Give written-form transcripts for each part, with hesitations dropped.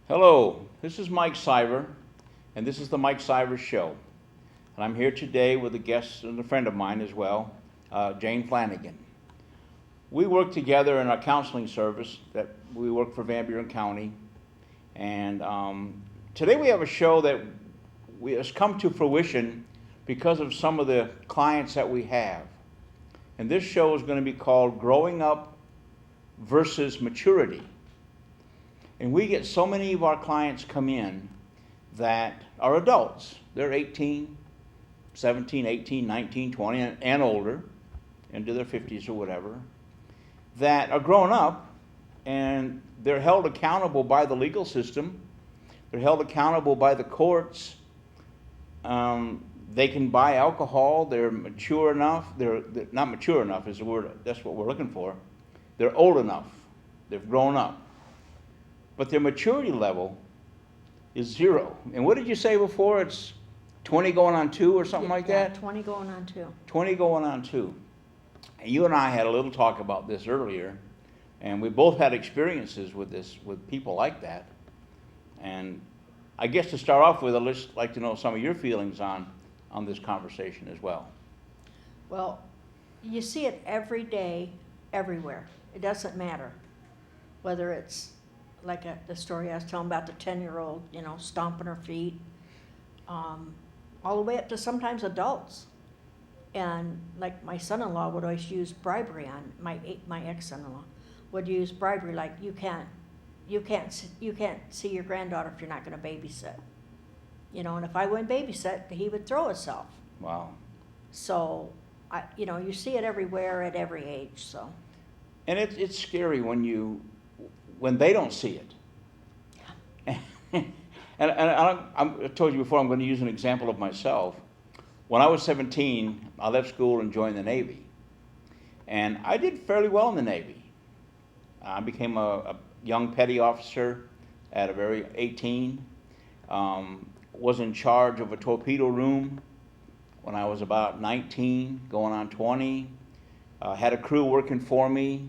Hello, this is Mike Siver, and this is the Mike Siver Show. And I'm here today with a guest and a friend of mine as well, Jane Flanagan. We work together in our counseling service that we work for Van Buren County. And today we have a show that has come to fruition because of some of the clients that we have. And this show is going to be called Growing Up versus Maturity. And we get so many of our clients come in that are adults. They're 18, 17, 18, 19, 20, and older, into their 50s or whatever, that are grown up and they're held accountable by the legal system. They're held accountable by the courts. They can buy alcohol. They're mature enough. They're not mature enough is the word. That's what we're looking for. They're old enough. They've grown up. But their maturity level is 0. And what did you say before? It's 20 going on 2 or something like that? 20 going on 2. 20 going on 2. And you and I had a little talk about this earlier, and we both had experiences with this, with people like that. And I guess to start off with, I'd just like to know some of your feelings on this conversation as well. Well, you see it every day, everywhere. It doesn't matter whether it's like the story I was telling about the 10-year-old, stomping her feet, all the way up to sometimes adults. And like my son-in-law would always use bribery on my ex-son-in-law would use bribery, like you can't see your granddaughter if you're not going to babysit. And if I wouldn't babysit, he would throw himself. Wow. So, you see it everywhere at every age. So. And it's scary when they don't see it. Yeah. and I told you before, I'm going to use an example of myself. When I was 17, I left school and joined the Navy. And I did fairly well in the Navy. I became a young petty officer at a very 18. Was in charge of a torpedo room when I was about 19, going on 20. Had a crew working for me.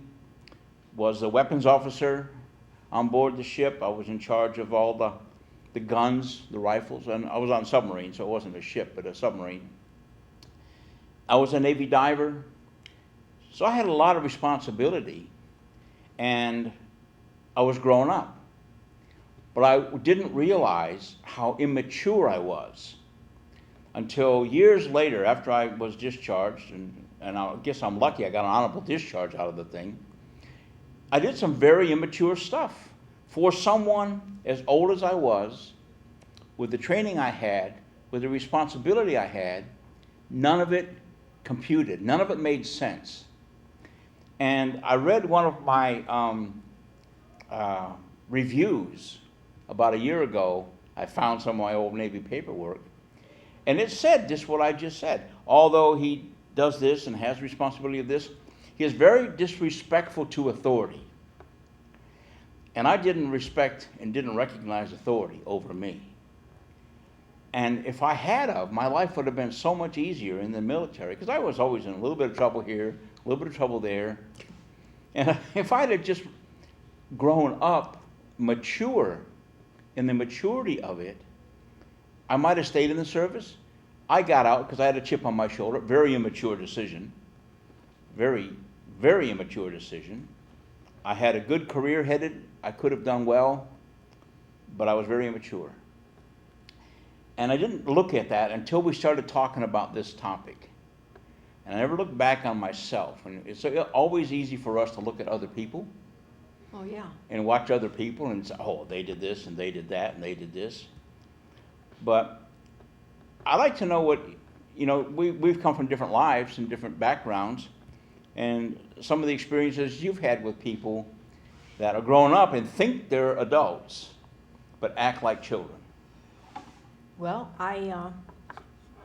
Was a weapons officer on board the ship. I was in charge of all the guns, the rifles, and I was on a submarine, so it wasn't a ship, but a submarine. I was a Navy diver, so I had a lot of responsibility, and I was growing up. But I didn't realize how immature I was until years later, after I was discharged, and I guess I'm lucky I got an honorable discharge out of the thing. I did some very immature stuff. For someone as old as I was, with the training I had, with the responsibility I had, none of it computed. None of it made sense. And I read one of my reviews about a year ago. I found some of my old Navy paperwork, and it said just what I just said. Although he does this and has responsibility of this, he is very disrespectful to authority. And I didn't respect and didn't recognize authority over me. And if I had of, my life would have been so much easier in the military, because I was always in a little bit of trouble here, a little bit of trouble there. And if I'd have just grown up mature, in the maturity of it, I might have stayed in the service. I got out because I had a chip on my shoulder. Very immature decision. Very, very immature decision. I had a good career headed. I could have done well, but I was very immature. And I didn't look at that until we started talking about this topic. And I never looked back on myself. And it's always easy for us to look at other people. Oh, yeah. And watch other people and say, oh, they did this and they did that and they did this. But I like to know what, we've come from different lives and different backgrounds, and some of the experiences you've had with people that are growing up and think they're adults, but act like children. Well, I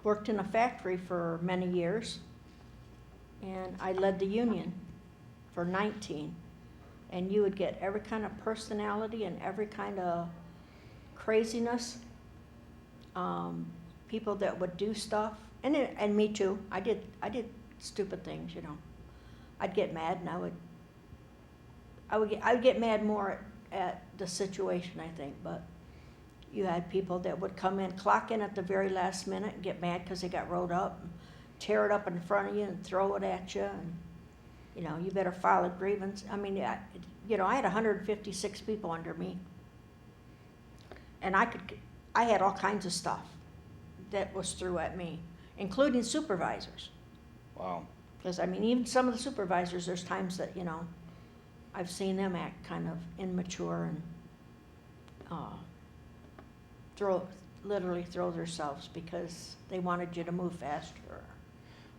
worked in a factory for many years, and I led the union for 19. And you would get every kind of personality and every kind of craziness. People that would do stuff, and me too. I did stupid things, I'd get mad, and I would get mad more at the situation, I think, but you had people that would come in, clock in at the very last minute and get mad because they got rolled up, and tear it up in front of you and throw it at you, and, you know, you better file a grievance. I mean, you know, I had 156 people under me, and I had all kinds of stuff that was threw at me, including supervisors. Wow. Because, I mean, even some of the supervisors, there's times that, you know, I've seen them act kind of immature and literally throw themselves because they wanted you to move faster.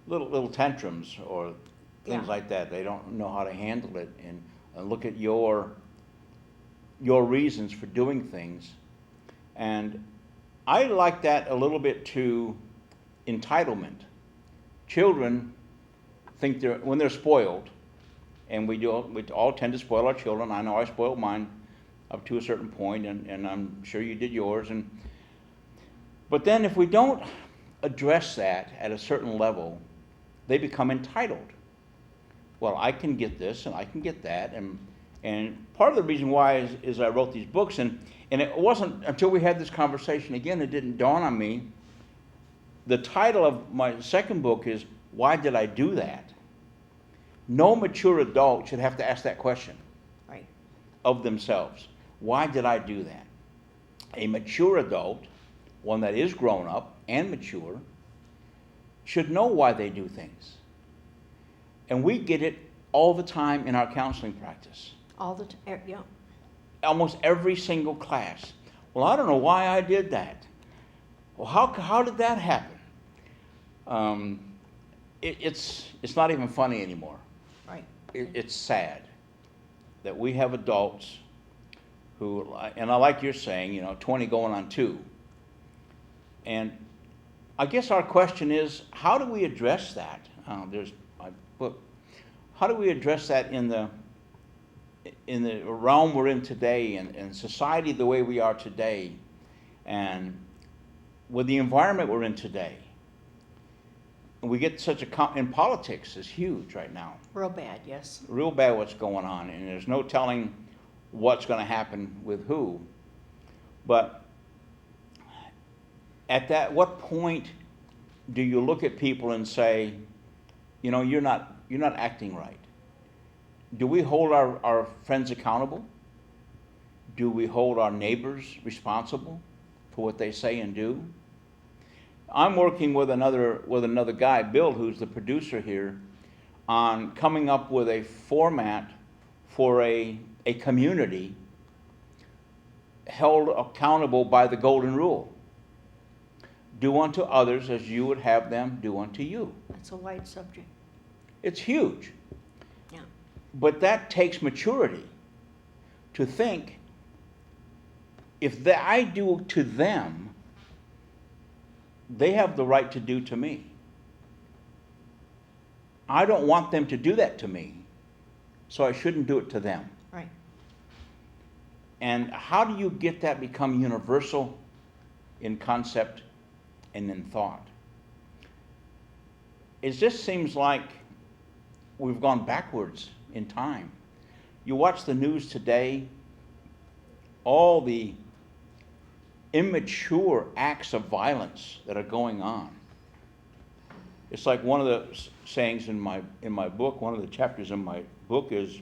Little tantrums or things Yeah. like that. They don't know how to handle it and look at your reasons for doing things. And I like that a little bit to entitlement. Children think when they're spoiled, and we all tend to spoil our children. I know I spoiled mine up to a certain point, and I'm sure you did yours. But then if we don't address that at a certain level, they become entitled. Well, I can get this and I can get that, and part of the reason why is I wrote these books, and it wasn't until we had this conversation again, it didn't dawn on me. The title of my second book is Why Did I Do That? No mature adult should have to ask that question Right. of themselves. Why did I do that? A mature adult, one that is grown up and mature, should know why they do things. And we get it all the time in our counseling practice. All the time, yeah. Almost every single class. Well, I don't know why I did that. Well, how did that happen? It's not even funny anymore. Right. It's sad that we have adults who, and I like you're saying, 20 going on 2. And I guess our question is, how do we address that? There's my book. How do we address that in the realm we're in today, and society the way we are today, and with the environment we're in today? We get in politics is huge right now. Real bad, yes. Real bad what's going on, and there's no telling what's going to happen with who. But what point do you look at people and say, you're not acting right? Do we hold our friends accountable? Do we hold our neighbors responsible for what they say and do? I'm working with another guy, Bill, who's the producer here, on coming up with a format for a community held accountable by the golden rule. Do unto others as you would have them do unto you. That's a wide subject. It's huge. Yeah. But that takes maturity to think, if I do to them, they have the right to do to me. I don't want them to do that to me, so I shouldn't do it to them. Right. And how do you get that become universal in concept and in thought? It just seems like we've gone backwards in time. You watch the news today, all the immature acts of violence that are going on. It's like one of the sayings in my book, one of the chapters in my book is,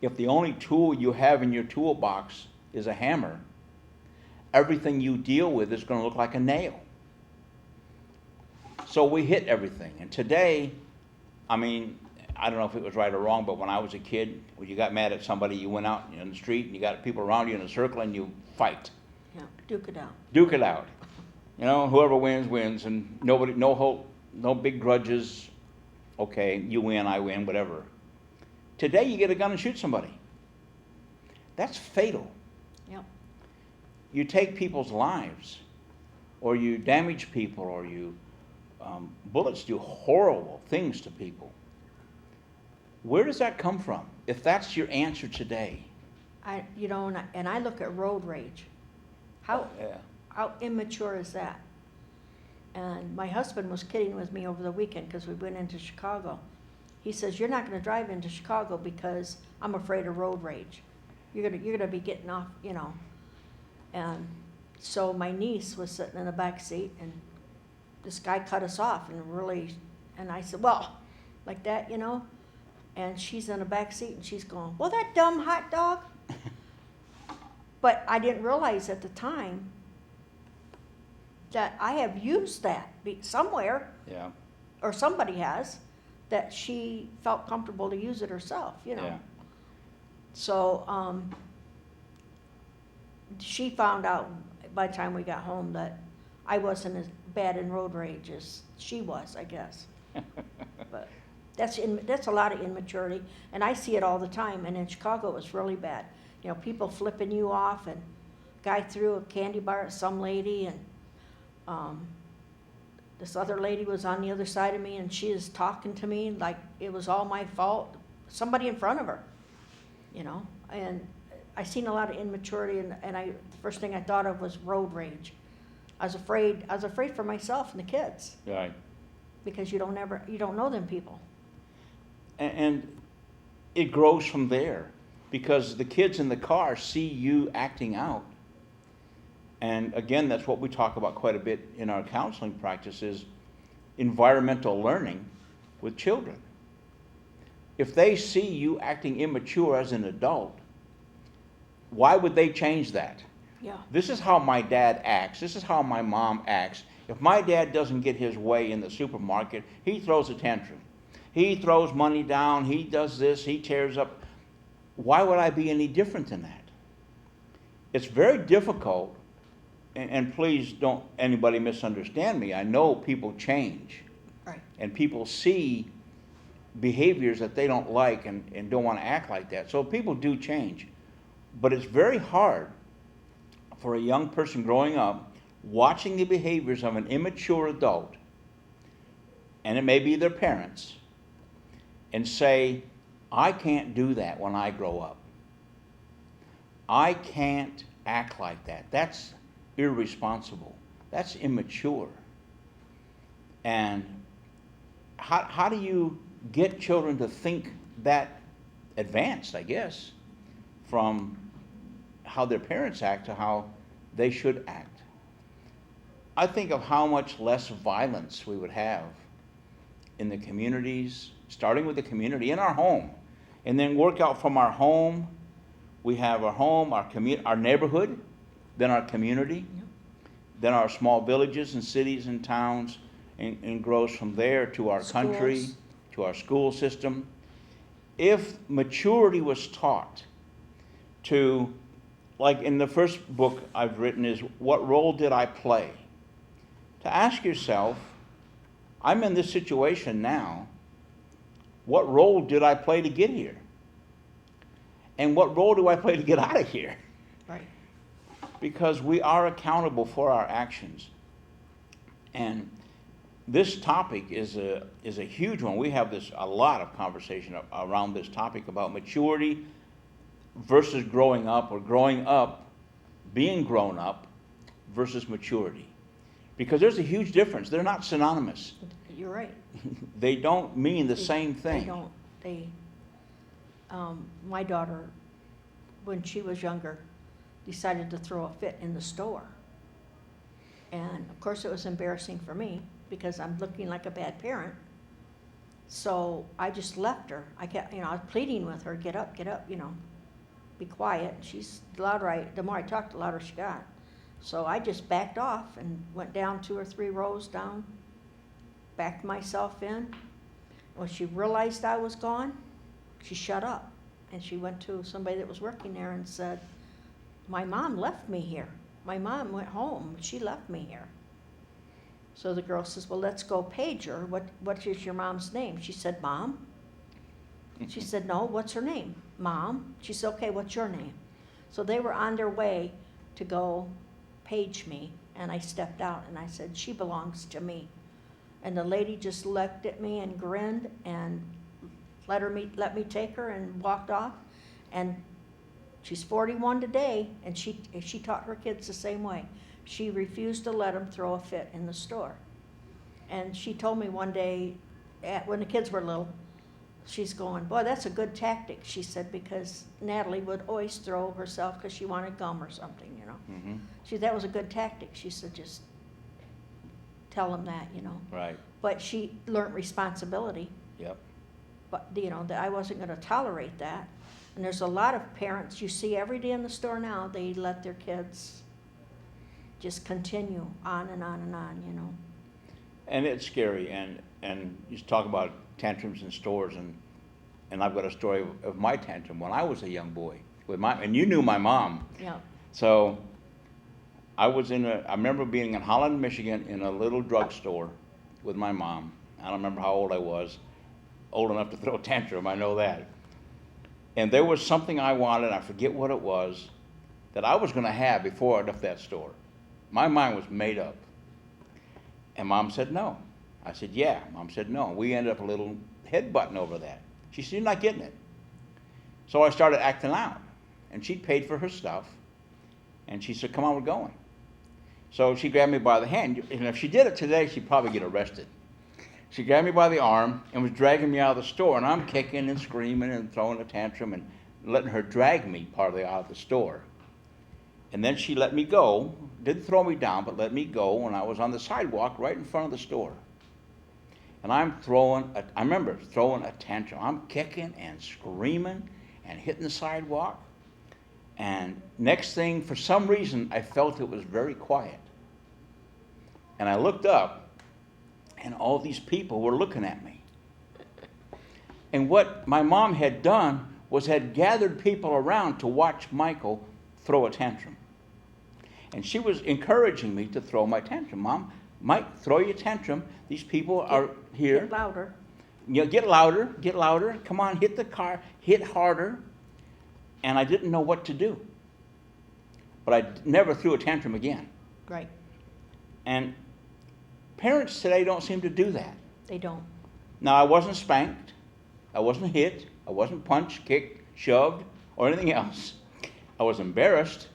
if the only tool you have in your toolbox is a hammer, everything you deal with is going to look like a nail. So we hit everything. And today, I don't know if it was right or wrong, but when I was a kid, when you got mad at somebody, you went out in the street and you got people around you in a circle and you fight. Yeah, duke it out. Duke it out. Whoever wins, wins, and nobody, no big grudges. Okay, you win, I win, whatever. Today you get a gun and shoot somebody. That's fatal. Yep. You take people's lives, or you damage people, or bullets do horrible things to people. Where does that come from? If that's your answer today. I look at road rage. How immature is that? And my husband was kidding with me over the weekend because we went into Chicago. He says, you're not going to drive into Chicago because I'm afraid of road rage. you're gonna be getting off, you know. And so my niece was sitting in the back seat, and this guy cut us off and really, and I said, well, like that, you know. And she's in the back seat, and she's going, well, that dumb hot dog. But I didn't realize at the time that I have used that somewhere, Yeah, or somebody has, that she felt comfortable to use it herself, you know. yeah, So she found out by the time we got home that I wasn't as bad in road rage as she was, I guess. But that's a lot of immaturity, and I see it all the time. And in Chicago, it was really bad. You know, people flipping you off, and guy threw a candy bar at some lady, and this other lady was on the other side of me, and she is talking to me like it was all my fault. Somebody in front of her, you know. And I seen a lot of immaturity, and the first thing I thought of was road rage. I was afraid for myself and the kids, right. because you don't know them people. And it grows from there, because the kids in the car see you acting out. And again, that's what we talk about quite a bit in our counseling practice, is environmental learning with children. If they see you acting immature as an adult, why would they change that? Yeah. This is how my dad acts. This is how my mom acts. If my dad doesn't get his way in the supermarket, he throws a tantrum. He throws money down. He does this. He tears up. Why would I be any different than that? It's very difficult, and please don't anybody misunderstand me. I know people change. Right. And people see behaviors that they don't like and don't want to act like that. So people do change. But it's very hard for a young person growing up watching the behaviors of an immature adult, and it may be their parents, and say, I can't do that when I grow up. I can't act like that. That's irresponsible. That's immature. And how do you get children to think that advanced, I guess, from how their parents act to how they should act? I think of how much less violence we would have in the communities, starting with the community, in our home, and then work out from our home. We have our home, our neighborhood, then our community, Yep. then our small villages and cities and towns, and grows from there to our country, Schools. to our school system. If maturity was taught to, like in the first book I've written is, what role did I play? To ask yourself, I'm in this situation now, what role did I play to get here? And what role do I play to get out of here? Right. Because we are accountable for our actions. And this topic is a huge one. We have a lot of conversation around this topic about maturity versus growing up, or growing up, being grown up versus maturity. Because there's a huge difference. They're not synonymous. You're right. They don't mean the same thing. They don't. My daughter, when she was younger, decided to throw a fit in the store. And of course it was embarrassing for me, because I'm looking like a bad parent. So I just left her. I was pleading with her, get up, be quiet. She's louder, the more I talked, the louder she got. So I just backed off and went down 2 or 3 rows down, backed myself in. When she realized I was gone, she shut up. And she went to somebody that was working there and said, my mom left me here. My mom went home. She left me here. So the girl says, well, let's go page her. What is your mom's name? She said, Mom. She said, no, what's her name? Mom. She said, okay, what's your name? So they were on their way to go page me, and I stepped out and I said, she belongs to me. And the lady just looked at me and grinned and let me take her, and walked off. And she's 41 today, and she taught her kids the same way. She refused to let them throw a fit in the store. And she told me one day, when the kids were little, she's going, boy, that's a good tactic, she said, because Natalie would always throw herself because she wanted gum or something, you know. Mm-hmm. That was a good tactic. She said, just tell them that, you know. Right. But she learned responsibility. Yep. But, you know, that I wasn't going to tolerate that. And there's a lot of parents you see every day in the store now, they let their kids just continue on and on and on, you know. And it's scary, and you talk about tantrums in stores, and I've got a story of my tantrum when I was a young boy with and you knew my mom. Yeah. So I remember being in Holland, Michigan in a little drugstore with my mom. I don't remember how old I was, old enough to throw a tantrum, I know that. And there was something I wanted, I forget what it was, that I was gonna have before I left that store. My mind was made up. And Mom said no. I said, yeah. Mom said no. We ended up a little headbutting over that. She said, you're not getting it. So I started acting out. And she paid for her stuff. And she said, come on, we're going. So she grabbed me by the hand. And if she did it today, she'd probably get arrested. She grabbed me by the arm and was dragging me out of the store. And I'm kicking and screaming and throwing a tantrum and letting her drag me partly out of the store. And then she let me go, didn't throw me down, but let me go when I was on the sidewalk right in front of the store. And I remember throwing a tantrum. I'm kicking and screaming and hitting the sidewalk. And next thing, for some reason, I felt it was very quiet. And I looked up, and all these people were looking at me. And what my mom had done was had gathered people around to watch Michael throw a tantrum. And she was encouraging me to throw my tantrum. Mom, Mike, throw your tantrum. These people are here. Get louder. You know, get louder. Come on, hit the car, hit harder. And I didn't know what to do. But I never threw a tantrum again. Right. And parents today don't seem to do that. They don't. Now, I wasn't spanked. I wasn't hit. I wasn't punched, kicked, shoved, or anything else. I was embarrassed.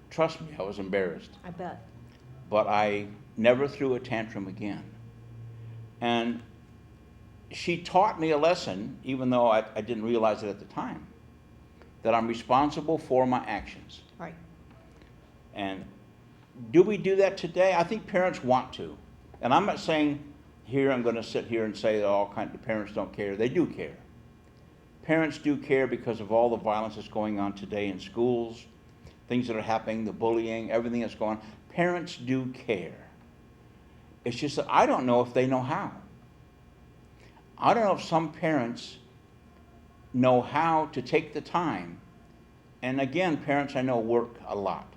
Trust me, I was embarrassed. I bet. But I never threw a tantrum again. And she taught me a lesson, even though I didn't realize it at the time, that I'm responsible for my actions. Right. And do we do that today? I think parents want to. And I'm not saying here, I'm going to sit here and say that all kinds of parents don't care. They do care. Parents do care because of all the violence that's going on today in schools, things that are happening, the bullying, everything that's going on. Parents do care. It's just that I don't know if they know how. I don't know if some parents know how to take the time. And again, parents I know work a lot.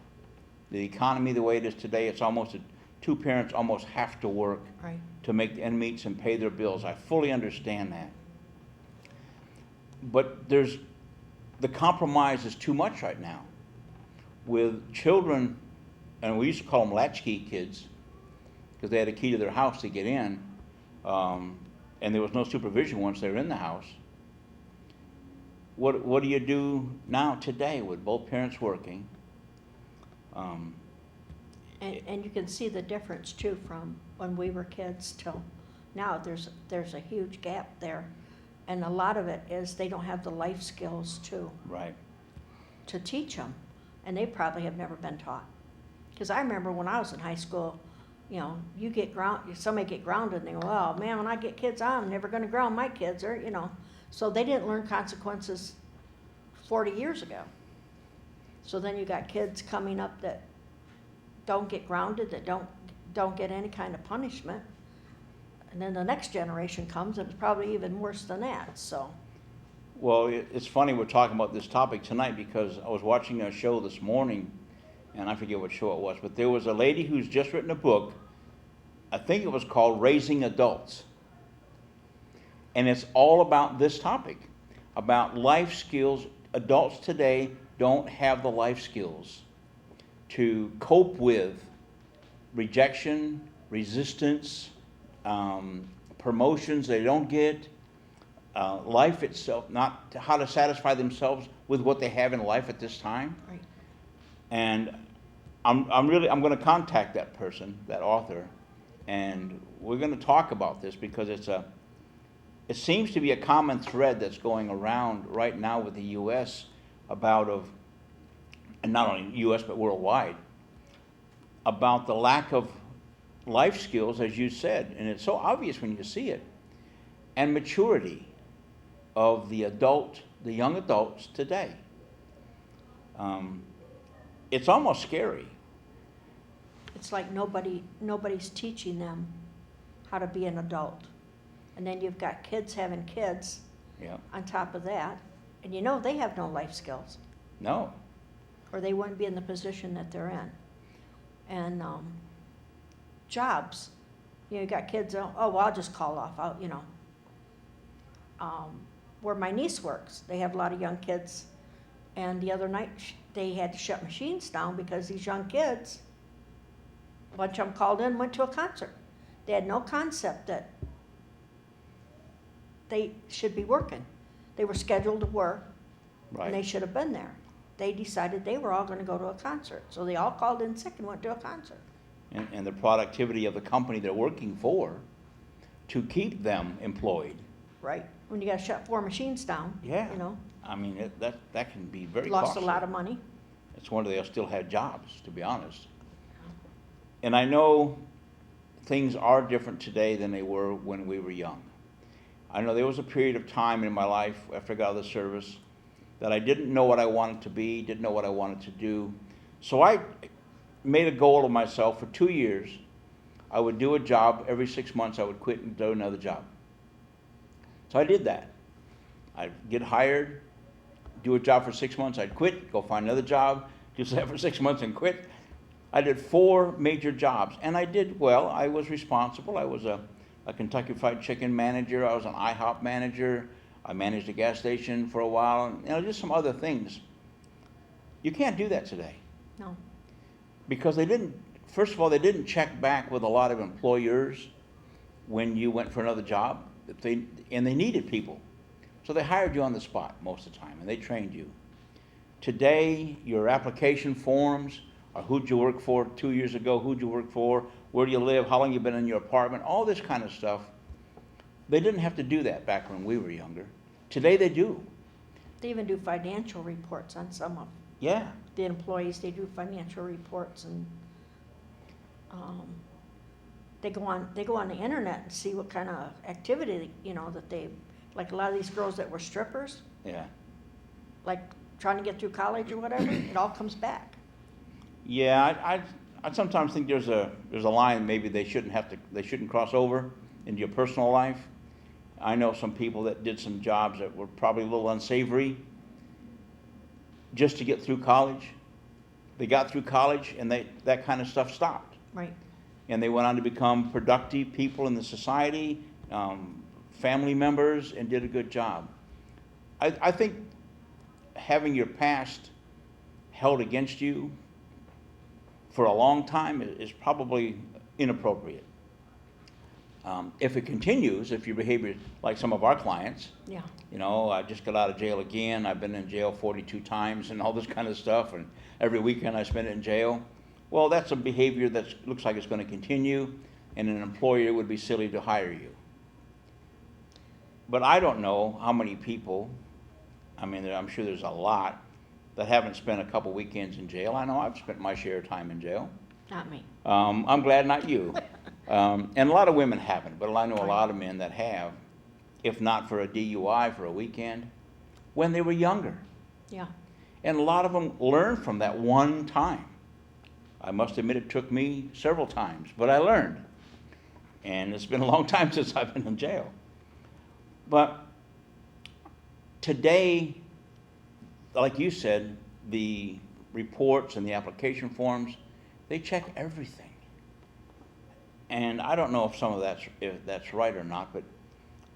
The economy the way it is today, it's almost two parents almost have to work Right. to make the end meets and pay their bills. I fully understand that. But the compromise is too much right now. With children, and we used to call them latchkey kids, because they had a key to their house to get in, and there was no supervision once they were in the house. What do you do now today with both parents working? And you can see the difference too from when we were kids till now. There's a huge gap there. And a lot of it is they don't have the life skills Right. to teach them. And they probably have never been taught. Because I remember when I was in high school, you know, somebody get grounded and they go, oh man, when I get kids, I'm never going to ground my kids, or, you know. So they didn't learn consequences 40 years ago. So then you got kids coming up that don't get grounded, that don't get any kind of punishment. And then the next generation comes and it's probably even worse than that, so. Well, it's funny we're talking about this topic tonight because I was watching a show this morning, and I forget what show it was, but there was a lady who's just written a book. I think it was called Raising Adults. And it's all about this topic, about life skills. Adults today don't have the life skills to cope with rejection, resistance, promotions they don't get, life itself, not how to satisfy themselves with what they have in life at this time. Right. And I'm going to contact that person, that author, and we're going to talk about this because it seems to be a common thread that's going around right now with the U.S. and not only U.S. but worldwide, about the lack of life skills, as you said, and it's so obvious when you see it, and maturity of the young adults today. It's almost scary. It's like nobody's teaching them how to be an adult. And then you've got kids having kids Yeah. on top of that, and you know they have no life skills, No. or they wouldn't be in the position that they're in. And jobs, you got kids, oh, well, I'll just call off, where my niece works, they have a lot of young kids, and the other night they had to shut machines down because these young kids, a bunch of them called in and went to a concert. They had no concept that they should be working. They were scheduled to work, and they Right. should have been there. They decided they were all going to go to a concert, so they all called in sick and went to a concert. And the productivity of the company they're working for to keep them employed. Right? When you got to shut 4 machines down, Yeah. you know, I mean, that can be very lost costly. a lot of money. It's wonder they'll still have jobs, to be honest. And I know things are different today than they were when we were young. I know there was a period of time in my life after I got out of the service that I didn't know what I wanted to be, didn't know what I wanted to do. So I made a goal of myself for 2 years. I would do a job every 6 months. I would quit and do another job. So I did that. I'd get hired, do a job for 6 months. I'd quit, go find another job, do that for 6 months and quit. I did 4 major jobs, and I did well. I was responsible. I was a Kentucky Fried Chicken manager. I was an IHOP manager. I managed a gas station for a while, and just some other things. You can't do that today. No. Because first of all, they didn't check back with a lot of employers when you went for another job, and they needed people. So they hired you on the spot most of the time, and they trained you. Today, your application forms are who'd you work for 2 years ago, who'd you work for, where do you live, how long you been in your apartment, all this kind of stuff. They didn't have to do that back when we were younger. Today they do. They even do financial reports on some of Yeah. the employees. They do financial reports, and they go on the internet and see what kind of activity, that they, like a lot of these girls that were strippers, Yeah. like trying to get through college or whatever, it all comes back. Yeah, I sometimes think there's a line maybe they shouldn't cross over into your personal life. I know some people that did some jobs that were probably a little unsavory just to get through college. They got through college and that kind of stuff stopped. Right. And they went on to become productive people in the society, family members, and did a good job. I think having your past held against you for a long time is probably inappropriate. If it continues, if your behavior, like some of our clients, Yeah. I just got out of jail again, I've been in jail 42 times and all this kind of stuff, and every weekend I spend it in jail. Well, that's a behavior that looks like it's going to continue, and an employer would be silly to hire you. But I don't know how many people, I'm sure there's a lot, that haven't spent a couple weekends in jail. I know I've spent my share of time in jail. Not me. I'm glad not you. And a lot of women haven't, but I know a lot of men that have, if not for a DUI for a weekend, when they were younger. Yeah. And a lot of them learned from that one time. I must admit it took me several times, but I learned. And it's been a long time since I've been in jail. But today, like you said, the reports and the application forms, they check everything. And I don't know if that's right or not, but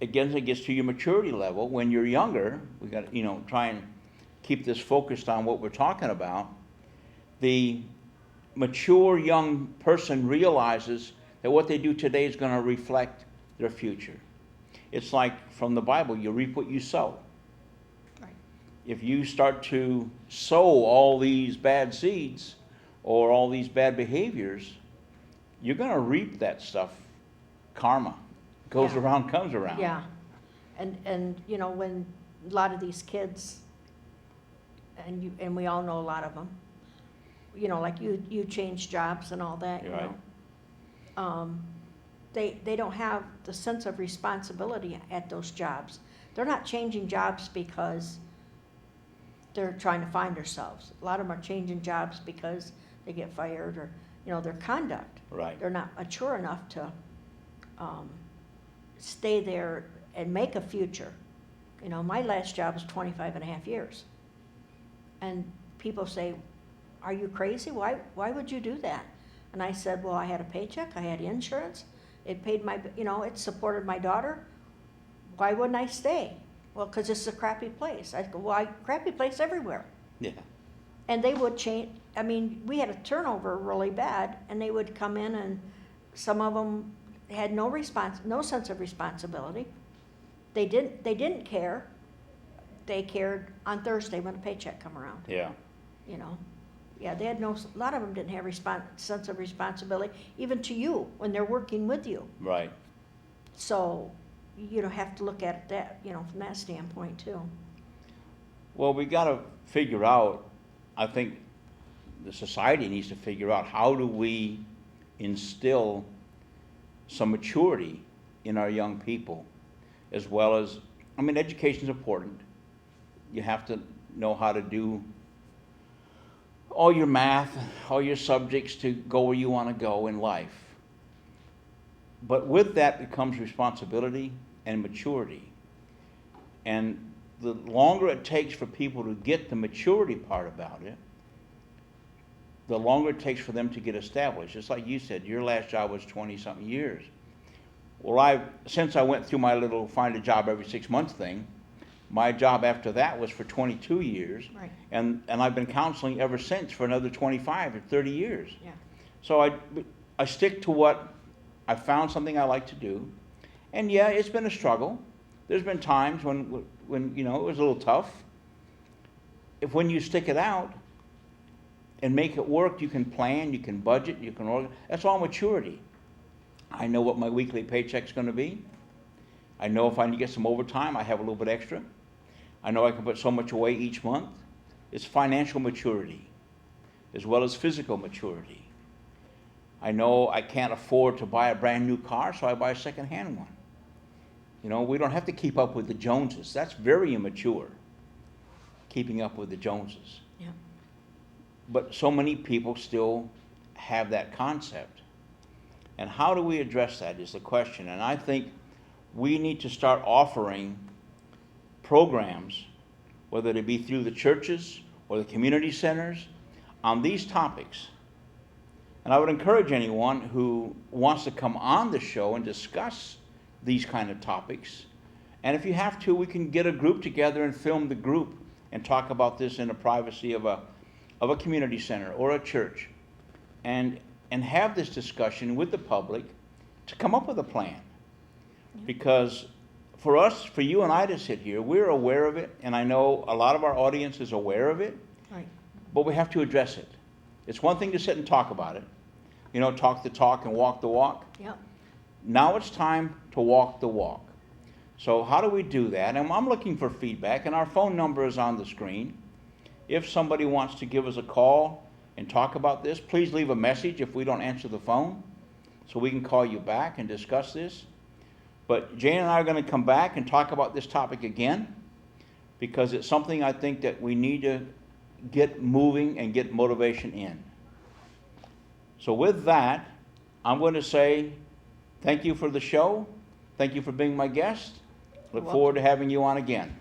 again, it gets to your maturity level. When you're younger, we got to, try and keep this focused on what we're talking about. The mature young person realizes that what they do today is going to reflect their future. It's like from the Bible, you reap what you sow. Right. If you start to sow all these bad seeds or all these bad behaviors, you're going to reap that stuff. Karma goes Yeah. around, comes around. Yeah. And, you know, when a lot of these kids, and we all know a lot of them, you know, like you change jobs and all that, you You're right. know. They don't have the sense of responsibility at those jobs. They're not changing jobs because they're trying to find themselves. A lot of them are changing jobs because they get fired or, you know, their conduct. Right. They're not mature enough to stay there and make a future. You know, my last job was 25 and a half years. And people say, are you crazy? Why would you do that? And I said, well, I had a paycheck, I had insurance, it paid my, you know, it supported my daughter. Why wouldn't I stay? Well, because it's a crappy place. I go, well, crappy place everywhere. Yeah. And they would change, I mean, we had a turnover really bad, and they would come in and some of them had no sense of responsibility. They didn't care. They cared on Thursday when the paycheck come around, Yeah. you know. Yeah, they had a lot of them didn't have sense of responsibility, even to you, when they're working with you. Right. So, you know, have to look at it that, you know, from that standpoint too. Well, we got to figure out, I think the society needs to figure out, how do we instill some maturity in our young people, as well as, I mean, education is important. You have to know how to do all your math, all your subjects to go where you want to go in life. But with that comes responsibility and maturity. And the longer it takes for people to get the maturity part about it, the longer it takes for them to get established. Just like you said, your last job was 20-something years. Well, since I went through my little find a job every 6 months thing, my job after that was for 22 years. Right. And I've been counseling ever since for another 25 or 30 years. Yeah. So I stick to what I found something I like to do. And yeah, it's been a struggle. There's been times when you know, it was a little tough. When you stick it out and make it work, you can plan, you can budget, you can organize. That's all maturity. I know what my weekly paycheck's going to be. I know if I need to get some overtime, I have a little bit extra. I know I can put so much away each month. It's financial maturity as well as physical maturity. I know I can't afford to buy a brand new car, so I buy a second-hand one. You know, we don't have to keep up with the Joneses. That's very immature, keeping up with the Joneses. Yeah. But so many people still have that concept. And how do we address that is the question. And I think we need to start offering programs, whether it be through the churches or the community centers, on these topics. And I would encourage anyone who wants to come on the show and discuss these kind of topics. And if you have to, we can get a group together and film the group and talk about this in the privacy of a community center or a church, and have this discussion with the public to come up with a plan. Because for us, for you and I to sit here, we're aware of it, and I know a lot of our audience is aware of it, Right. but we have to address it. It's one thing to sit and talk about it, you know, talk the talk and walk the walk. Yep. Now it's time to walk the walk. So how do we do that? And I'm looking for feedback, and our phone number is on the screen. If somebody wants to give us a call and talk about this, please leave a message if we don't answer the phone, so we can call you back and discuss this. But Jane and I are going to come back and talk about this topic again, because it's something I think that we need to get moving and get motivation in. So with that, I'm going to say thank you for the show. Thank you for being my guest. Look You're forward to having you on again.